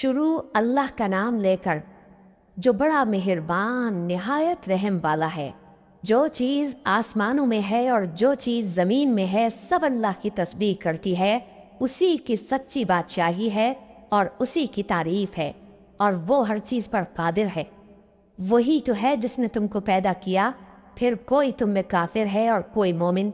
शुरू अल्लाह का नाम लेकर जो बड़ा मेहरबान निहायत रहम वाला है। जो चीज़ आसमानों में है और जो चीज़ ज़मीन में है सब अल्लाह की तस्बीह करती है। उसी की सच्ची बादशाही है और उसी की तारीफ़ है और वो हर चीज़ पर कादिर है। वही तो है जिसने तुमको पैदा किया, फिर कोई तुम में काफिर है और कोई मोमिन,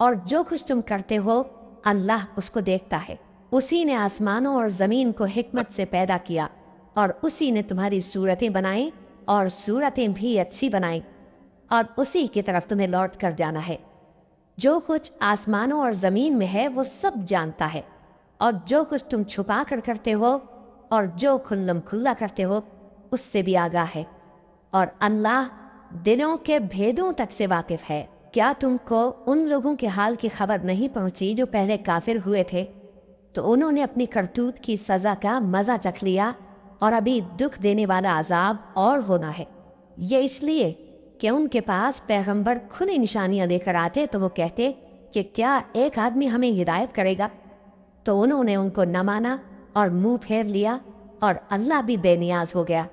और जो कुछ तुम करते हो अल्लाह उसको देखता है। उसी ने आसमानों और ज़मीन को हिकमत से पैदा किया और उसी ने तुम्हारी सूरतें बनाई और सूरतें भी अच्छी बनाई और उसी की तरफ तुम्हें लौट कर जाना है। जो कुछ आसमानों और ज़मीन में है वो सब जानता है, और जो कुछ तुम छुपा कर करते हो और जो खुल्लम खुल्ला करते हो उससे भी आगाह है। और अल्लाह दिलों के भेदों तक से वाकिफ़ है। क्या तुमको उन लोगों के हाल की खबर नहीं पहुंची जो पहले काफिर हुए थे? तो उन्होंने अपनी करतूत की सज़ा का मज़ा चख लिया और अभी दुख देने वाला अजाब और होना है। ये इसलिए कि उनके पास पैगंबर खुली निशानियां लेकर आते तो वो कहते कि क्या एक आदमी हमें हिदायत करेगा? तो उन्होंने उनको न माना और मुंह फेर लिया, और अल्लाह भी बेनियाज हो गया,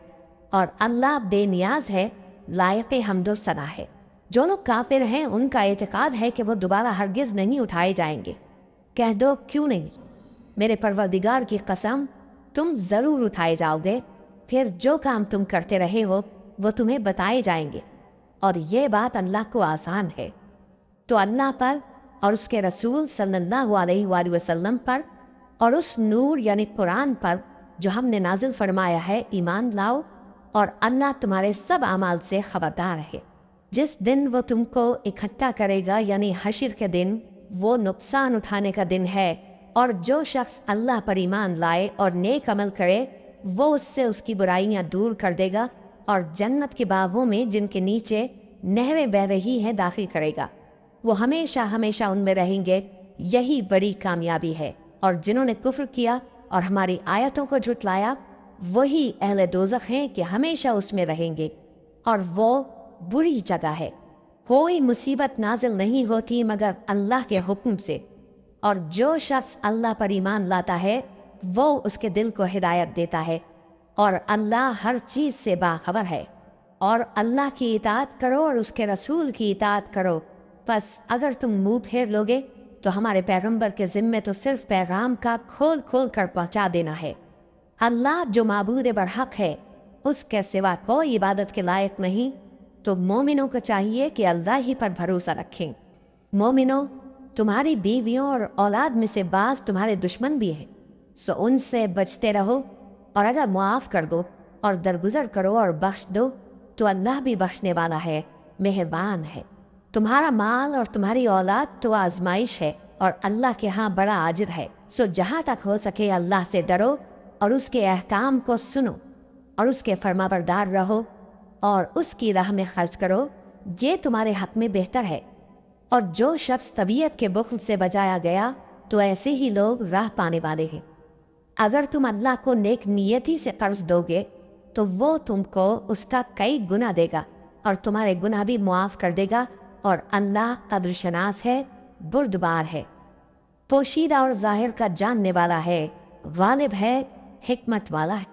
और अल्लाह बेनियाज है, लायक हम्दो सना है। जो लोग काफिर हैं उनका एतकाद है कि वो दोबारा हरगिज़ नहीं उठाए जाएंगे। कह दो क्यों नहीं, मेरे परवरदिगार की कसम तुम ज़रूर उठाए जाओगे। फिर जो काम तुम करते रहे हो वो तुम्हें बताए जाएंगे, और ये बात अल्लाह को आसान है। तो अल्लाह पर और उसके रसूल सल्लल्लाहु अलैहि वसल्लम पर और उस नूर यानी कुरान पर जो हमने नाजिल फरमाया है ईमान लाओ, और अल्लाह तुम्हारे सब अमाल से खबरदार है। जिस दिन वो तुमको इकट्ठा करेगा यानी हश्र के दिन, वो नुकसान उठाने का दिन है, और जो शख्स अल्लाह पर ईमान लाए और नेक अमल करे वो उससे उसकी बुराइयां दूर कर देगा और जन्नत के बागों में जिनके नीचे नहरें बह रही हैं दाखिल करेगा। वो हमेशा हमेशा उनमें रहेंगे। यही बड़ी कामयाबी है। और जिन्होंने कुफ्र किया और हमारी आयतों को झुटलाया वही अहले दोज़ख हैं कि हमेशा उसमें रहेंगे, और वो बुरी जगह है। कोई मुसीबत नाजिल नहीं होती मगर अल्लाह के हुक्म से, और जो शख्स अल्लाह पर ईमान लाता है वो उसके दिल को हिदायत देता है, और अल्लाह हर चीज़ से बाखबर है। और अल्लाह की इताअत करो और उसके रसूल की इताअत करो। बस अगर तुम मुंह फेर लोगे तो हमारे पैगंबर के ज़िम्मे तो सिर्फ पैगाम का खोल खोल कर पहुँचा देना है। अल्लाह जो माबूद बरहक है उसके सिवा कोई इबादत के लायक नहीं। तो मोमिनों को चाहिए कि अल्लाह ही पर भरोसा रखें। मोमिनों, तुम्हारी बीवियों और औलाद में से बास तुम्हारे दुश्मन भी हैं, सो उनसे बचते रहो, और अगर मुआफ़ कर दो और दरगुजर करो और बख्श दो तो अल्लाह भी बख्शने वाला है, मेहरबान है। तुम्हारा माल और तुम्हारी औलाद तो आजमाइश है और अल्लाह के यहाँ बड़ा आजिर है। सो जहाँ तक हो सके अल्लाह से डरो और उसके अहकाम को सुनो और उसके फरमाबरदार रहो और उसकी राह में खर्च करो, ये तुम्हारे हक में बेहतर है। और जो शख्स तबीयत के बुख्ल से बचाया गया तो ऐसे ही लोग राह पाने वाले हैं। अगर तुम अल्लाह को नेक नियति से कर्ज दोगे तो वो तुमको उसका कई गुना देगा और तुम्हारे गुनाह भी मुआफ़ कर देगा, और अल्लाह कद्रशनास है, बुर्दबार है, पोशीदा और ज़ाहिर का जानने वाला है, गालिब है, हिकमत वाला है।